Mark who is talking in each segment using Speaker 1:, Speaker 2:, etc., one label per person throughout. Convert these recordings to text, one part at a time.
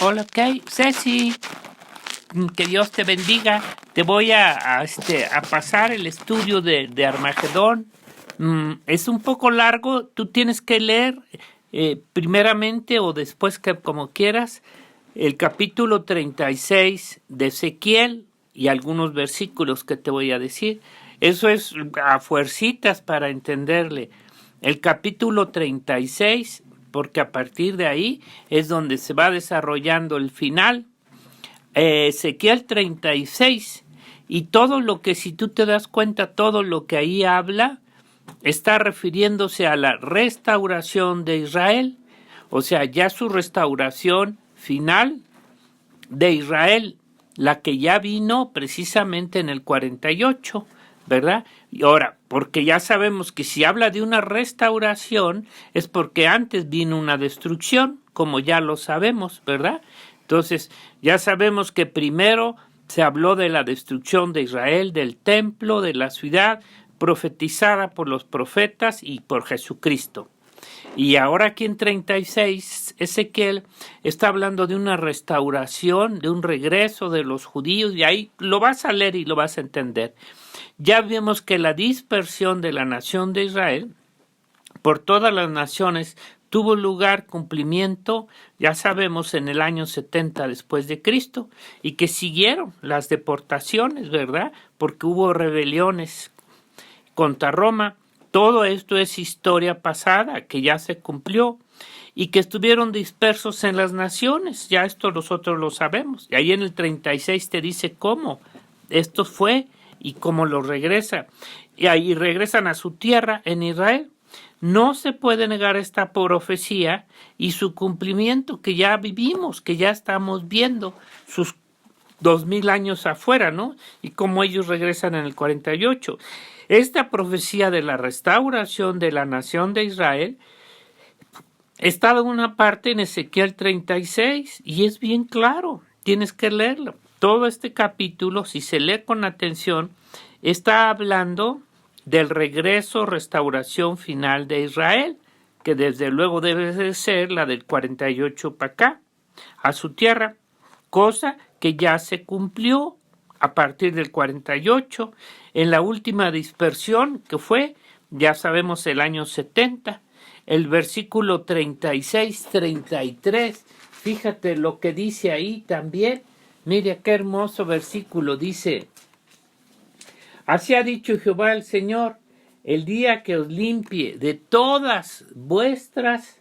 Speaker 1: Hola, Kay. Ceci, que Dios te bendiga. Te voy a pasar el estudio de Armagedón. Es un poco largo. Tú tienes que leer primeramente o después, que como quieras, el capítulo 36 de Ezequiel y algunos versículos que te voy a decir. Eso es a fuercitas para entenderle. El capítulo 36, porque a partir de ahí es donde se va desarrollando el final. Ezequiel 36, y todo lo que, si tú te das cuenta, todo lo que ahí habla está refiriéndose a la restauración de Israel, o sea, ya su restauración final de Israel, la que ya vino precisamente en el 48, ¿verdad? Y ahora, porque ya sabemos que si habla de una restauración es porque antes vino una destrucción, como ya lo sabemos, ¿verdad? Entonces, ya sabemos que primero se habló de la destrucción de Israel, del templo, de la ciudad, profetizada por los profetas y por Jesucristo. Y ahora aquí en 36, Ezequiel está hablando de una restauración, de un regreso de los judíos, y ahí lo vas a leer y lo vas a entender. Ya vimos que la dispersión de la nación de Israel por todas las naciones tuvo lugar, cumplimiento, ya sabemos, en el año 70 después de Cristo, y que siguieron las deportaciones, ¿verdad? Porque hubo rebeliones contra Roma. Todo esto es historia pasada que ya se cumplió y que estuvieron dispersos en las naciones. Ya esto nosotros lo sabemos. Y ahí en el 36 te dice cómo esto fue y cómo lo regresa. Y ahí regresan a su tierra en Israel. No se puede negar esta profecía y su cumplimiento que ya vivimos, que ya estamos viendo sus 2000 años afuera, ¿no? Y cómo ellos regresan en el 48. Esta profecía de la restauración de la nación de Israel está en una parte en Ezequiel 36 y es bien claro, tienes que leerlo. Todo este capítulo, si se lee con atención, está hablando del regreso, restauración final de Israel, que desde luego debe de ser la del 48 para acá, a su tierra, cosa que ya se cumplió a partir del 48, en la última dispersión que fue, ya sabemos, el año 70, el versículo 36-33, fíjate lo que dice ahí también, mire qué hermoso versículo, dice: así ha dicho Jehová el Señor, el día que os limpie de todas vuestras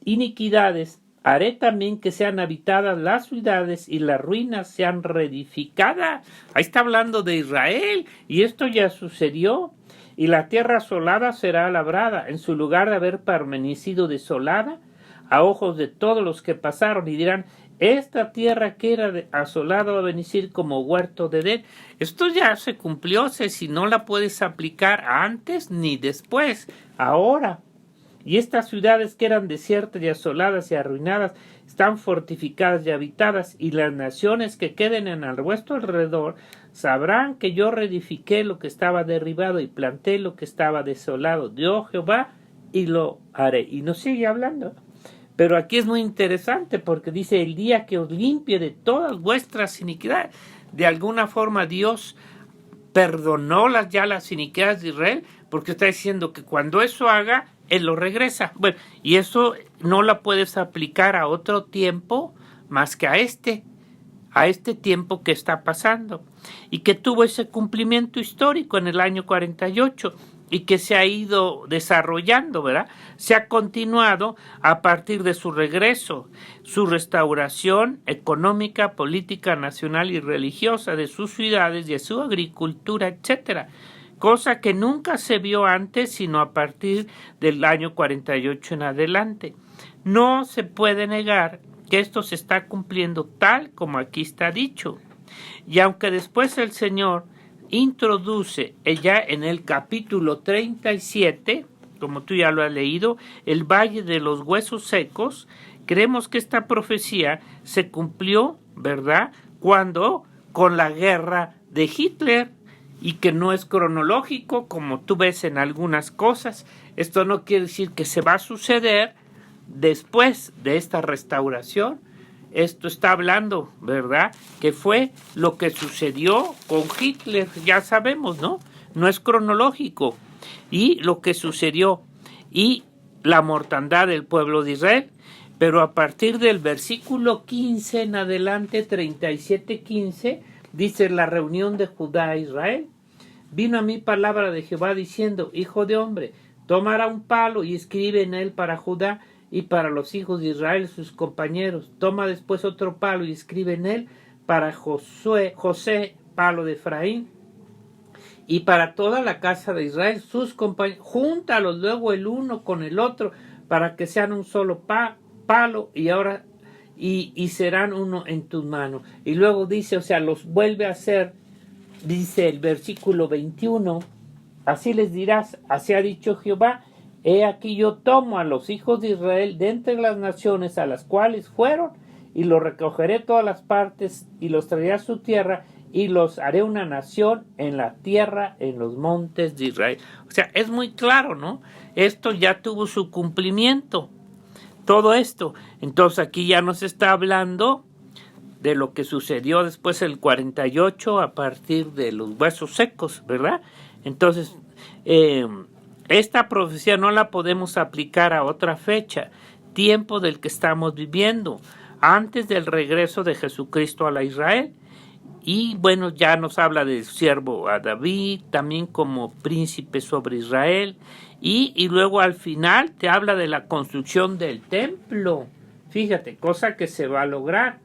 Speaker 1: iniquidades, haré también que sean habitadas las ciudades y las ruinas sean reedificadas. Ahí está hablando de Israel y esto ya sucedió. Y la tierra asolada será labrada en su lugar de haber permanecido desolada a ojos de todos los que pasaron y dirán: esta tierra que era asolada va a venir como huerto de Edén. Esto ya se cumplió, si no la puedes aplicar antes ni después, ahora. Y estas ciudades que eran desiertas y asoladas y arruinadas están fortificadas y habitadas, y las naciones que queden en vuestro alrededor sabrán que yo reedifiqué lo que estaba derribado y planté lo que estaba desolado. Yo Jehová y lo haré. Y nos sigue hablando. Pero aquí es muy interesante porque dice: el día que os limpie de todas vuestras iniquidades. De alguna forma Dios perdonó ya las iniquidades de Israel, porque está diciendo que cuando eso haga, Él lo regresa. Bueno, y eso no la puedes aplicar a otro tiempo más que a este tiempo que está pasando, y que tuvo ese cumplimiento histórico en el año 48 y que se ha ido desarrollando, ¿verdad? Se ha continuado a partir de su regreso, su restauración económica, política, nacional y religiosa de sus ciudades, de su agricultura, etcétera. Cosa que nunca se vio antes, sino a partir del año 48 en adelante. No se puede negar que esto se está cumpliendo tal como aquí está dicho. Y aunque después el Señor introduce ya en el capítulo 37, como tú ya lo has leído, el valle de los huesos secos, creemos que esta profecía se cumplió, ¿verdad?, cuando con la guerra de Hitler, y que no es cronológico, como tú ves en algunas cosas. Esto no quiere decir que se va a suceder después de esta restauración, esto está hablando, ¿verdad? Que fue lo que sucedió con Hitler, ya sabemos, ¿no? No es cronológico. Y lo que sucedió, y la mortandad del pueblo de Israel. Pero a partir del versículo 15 en adelante, 37:15, dice la reunión de Judá e Israel. Vino a mí palabra de Jehová diciendo, hijo de hombre, tomará un palo y escribe en él para Judá y para los hijos de Israel sus compañeros. Toma después otro palo y escribe en él para José, palo de Efraín, y para toda la casa de Israel sus compañeros. Júntalos luego el uno con el otro para que sean un solo palo y ahora y serán uno en tus manos. Y luego dice, o sea, los vuelve a hacer, dice el versículo 21, así les dirás, así ha dicho Jehová, he aquí yo tomo a los hijos de Israel de entre las naciones a las cuales fueron, y los recogeré todas las partes, y los traeré a su tierra, y los haré una nación en la tierra, en los montes de Israel. O sea, es muy claro, ¿no? Esto ya tuvo su cumplimiento, todo esto. Entonces aquí ya nos está hablando de lo que sucedió después del 48 a partir de los huesos secos, ¿verdad? Entonces, esta profecía no la podemos aplicar a otra fecha, tiempo del que estamos viviendo, antes del regreso de Jesucristo a la Israel. Y bueno, ya nos habla del siervo a David, también como príncipe sobre Israel, y luego al final te habla de la construcción del templo. Fíjate, cosa que se va a lograr.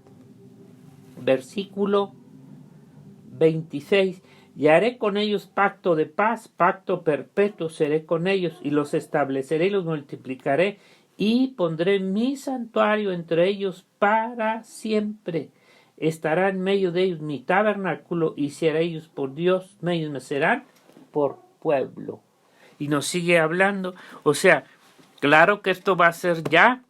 Speaker 1: Versículo 26. Y haré con ellos pacto de paz, pacto perpetuo seré con ellos, y los estableceré y los multiplicaré, y pondré mi santuario entre ellos para siempre. Estará en medio de ellos mi tabernáculo, y seré ellos por Dios, ellos me serán por pueblo. Y nos sigue hablando, o sea, claro que esto va a ser ya,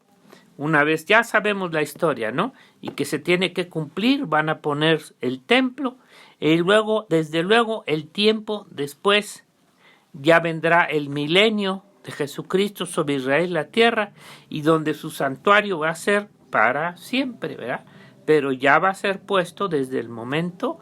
Speaker 1: una vez ya sabemos la historia, ¿no? Y que se tiene que cumplir, van a poner el templo, y luego, desde luego, el tiempo después, ya vendrá el milenio de Jesucristo sobre Israel, la tierra, y donde su santuario va a ser para siempre, ¿verdad? Pero ya va a ser puesto desde el momento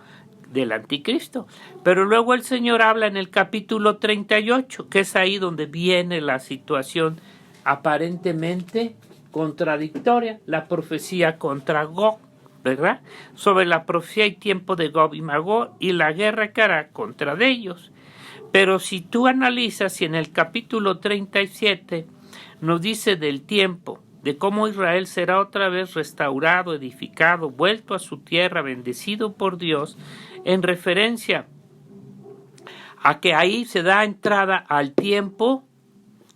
Speaker 1: del anticristo. Pero luego el Señor habla en el capítulo 38, que es ahí donde viene la situación aparentemente contradictoria, la profecía contra Gog, ¿verdad? Sobre la profecía y tiempo de Gog y Magog y la guerra que hará contra de ellos. Pero si tú analizas, y en el capítulo 37 nos dice del tiempo, de cómo Israel será otra vez restaurado, edificado, vuelto a su tierra, bendecido por Dios, en referencia a que ahí se da entrada al tiempo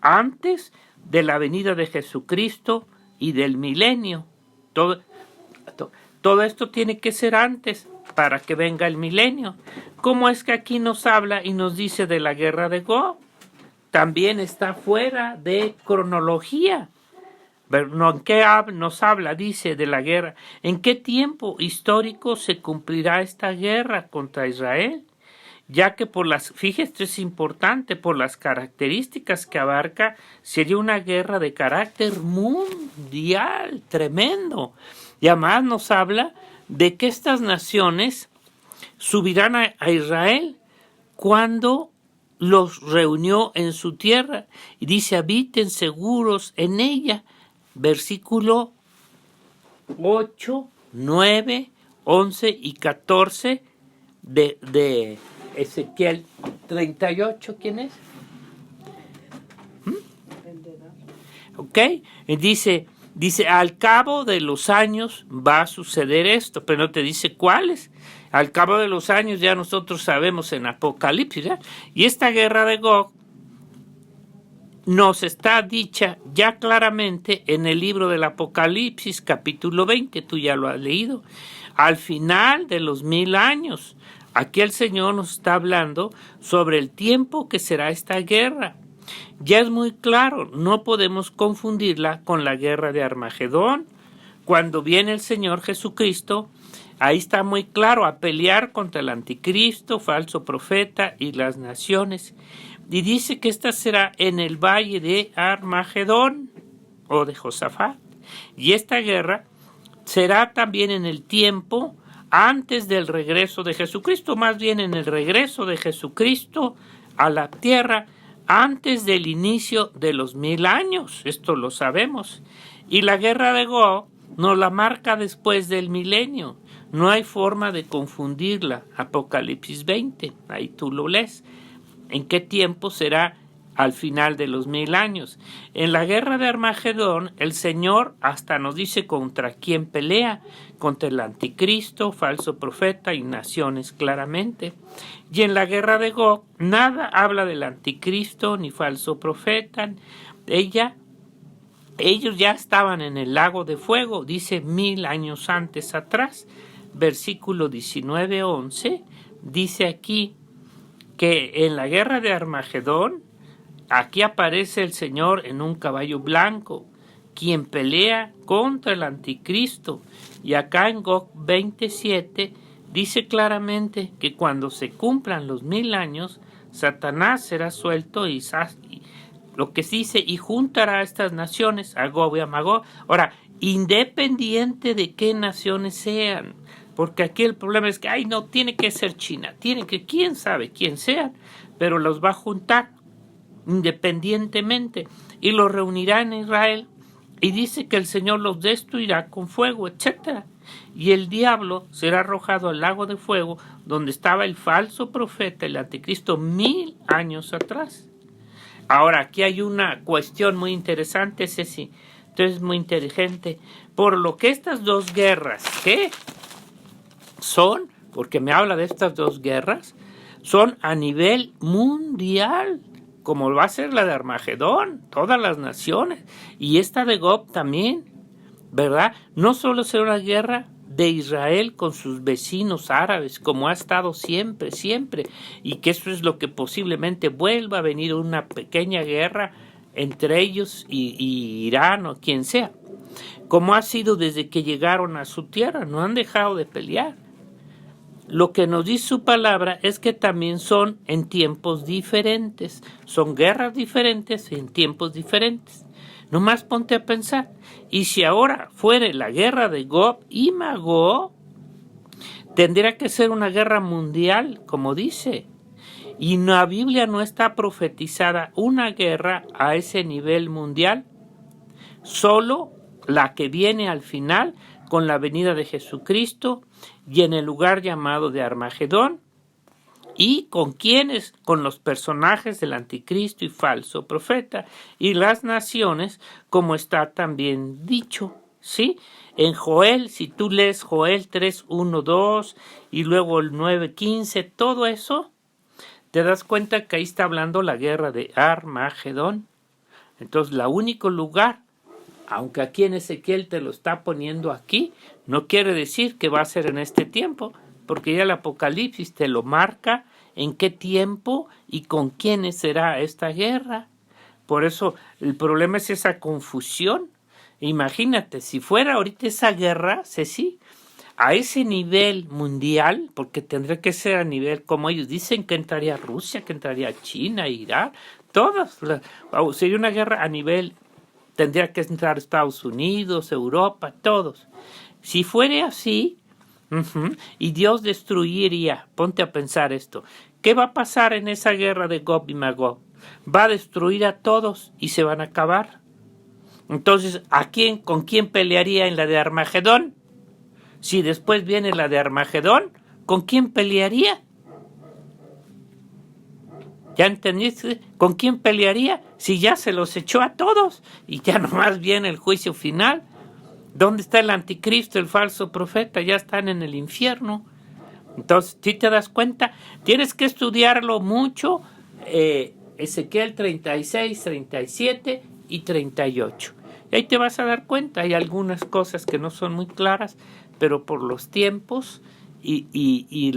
Speaker 1: antes de la venida de Jesucristo y del milenio. Todo esto tiene que ser antes para que venga el milenio. ¿Cómo es que aquí nos habla y nos dice de la guerra de Gog? También está fuera de cronología. No, ¿en qué nos habla? Dice de la guerra. ¿En qué tiempo histórico se cumplirá esta guerra contra Israel? Ya que fíjate, esto es importante, por las características que abarca, sería una guerra de carácter mundial, tremendo. Y además nos habla de que estas naciones subirán a Israel cuando los reunió en su tierra. Y dice, habiten seguros en ella. Versículo 8, 9, 11 y 14 de Ezequiel 38, ¿quién es? ¿Ok? Y dice, al cabo de los años va a suceder esto, pero no te dice cuáles. Al cabo de los años ya nosotros sabemos en Apocalipsis, ¿verdad? Y esta guerra de Gog nos está dicha ya claramente en el libro del Apocalipsis, capítulo 20, tú ya lo has leído, al final de los 1000 años. Aquí el Señor nos está hablando sobre el tiempo que será esta guerra. Ya es muy claro, no podemos confundirla con la guerra de Armagedón. Cuando viene el Señor Jesucristo, ahí está muy claro, a pelear contra el anticristo, falso profeta y las naciones. Y dice que esta será en el valle de Armagedón o de Josafat. Y esta guerra será también en el tiempo antes del regreso de Jesucristo, más bien en el regreso de Jesucristo a la tierra, antes del inicio de los 1000 años. Esto lo sabemos. Y la guerra de Gog nos la marca después del milenio. No hay forma de confundirla. Apocalipsis 20, ahí tú lo lees. ¿En qué tiempo será? Al final de los 1000 años. En la guerra de Armagedón, el Señor hasta nos dice contra quién pelea, contra el anticristo, falso profeta y naciones claramente. Y en la guerra de Gog, nada habla del anticristo ni falso profeta. Ellos ya estaban en el lago de fuego, dice 1000 años antes atrás. Versículo 19-11, dice aquí que en la guerra de Armagedón, aquí aparece el Señor en un caballo blanco, quien pelea contra el anticristo. Y acá en Gog 27 dice claramente que cuando se cumplan los 1000 años, Satanás será suelto y lo que dice, y juntará a estas naciones, a Gog y a Magog. Ahora, independiente de qué naciones sean, porque aquí el problema es que, no, tiene que ser China, tiene que, quién sabe quién sean, pero los va a juntar independientemente y los reunirá en Israel, y dice que el Señor los destruirá con fuego, etc. Y el diablo será arrojado al lago de fuego donde estaba el falso profeta, el anticristo, 1000 años atrás. Ahora, aquí hay una cuestión muy interesante, Ceci. Entonces, muy inteligente. Por lo que estas dos guerras, ¿qué son? Porque me habla de estas dos guerras, son a nivel mundial, como va a ser la de Armagedón, todas las naciones, y esta de Gog también, ¿verdad? No solo será una guerra de Israel con sus vecinos árabes, como ha estado siempre, y que eso es lo que posiblemente vuelva a venir una pequeña guerra entre ellos y Irán o quien sea, como ha sido desde que llegaron a su tierra, no han dejado de pelear. Lo que nos dice su palabra es que también son en tiempos diferentes, son guerras diferentes en tiempos diferentes. Nomás ponte a pensar, y si ahora fuera la guerra de Gog y Magog, tendría que ser una guerra mundial, como dice, y la Biblia no está profetizada una guerra a ese nivel mundial, solo la que viene al final con la venida de Jesucristo y en el lugar llamado de Armagedón. ¿Y con quiénes? Con los personajes del anticristo y falso profeta y las naciones, como está también dicho, ¿sí? En Joel, si tú lees Joel 3:1-2 y luego el 9:15, todo eso, te das cuenta que ahí está hablando la guerra de Armagedón. Entonces, el único lugar, aunque aquí en Ezequiel te lo está poniendo aquí, no quiere decir que va a ser en este tiempo, porque ya el Apocalipsis te lo marca en qué tiempo y con quiénes será esta guerra. Por eso el problema es esa confusión. Imagínate, si fuera ahorita esa guerra, Ceci, a ese nivel mundial, porque tendría que ser a nivel como ellos dicen, que entraría Rusia, que entraría China, Irán, todas. Sería una guerra a nivel, tendría que entrar Estados Unidos, Europa, todos. Si fuera así, y Dios destruiría, ponte a pensar esto, ¿qué va a pasar en esa guerra de Gog y Magog? Va a destruir a todos y se van a acabar. Entonces, ¿con quién pelearía en la de Armagedón? Si después viene la de Armagedón, ¿con quién pelearía? ¿Ya entendiste? ¿Con quién pelearía? Si ya se los echó a todos y ya nomás viene el juicio final. ¿Dónde está el anticristo, el falso profeta? Ya están en el infierno. Entonces, si te das cuenta, tienes que estudiarlo mucho, Ezequiel 36, 37 y 38. Y ahí te vas a dar cuenta, hay algunas cosas que no son muy claras, pero por los tiempos y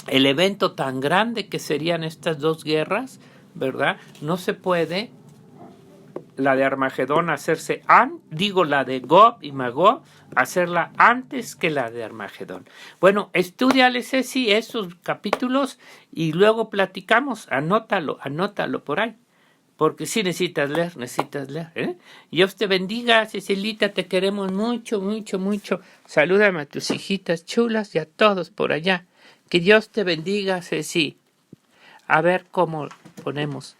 Speaker 1: el evento tan grande que serían estas dos guerras, ¿verdad? No se puede la de Armagedón hacerse, la de Gog y Magog, hacerla antes que la de Armagedón. Bueno, estúdiale, Ceci, esos capítulos y luego platicamos. Anótalo por ahí. porque sí necesitas leer, ¿eh? Dios te bendiga, Cecilita, te queremos mucho, mucho, mucho. Salúdame a tus hijitas chulas y a todos por allá. Que Dios te bendiga, Ceci. A ver cómo ponemos.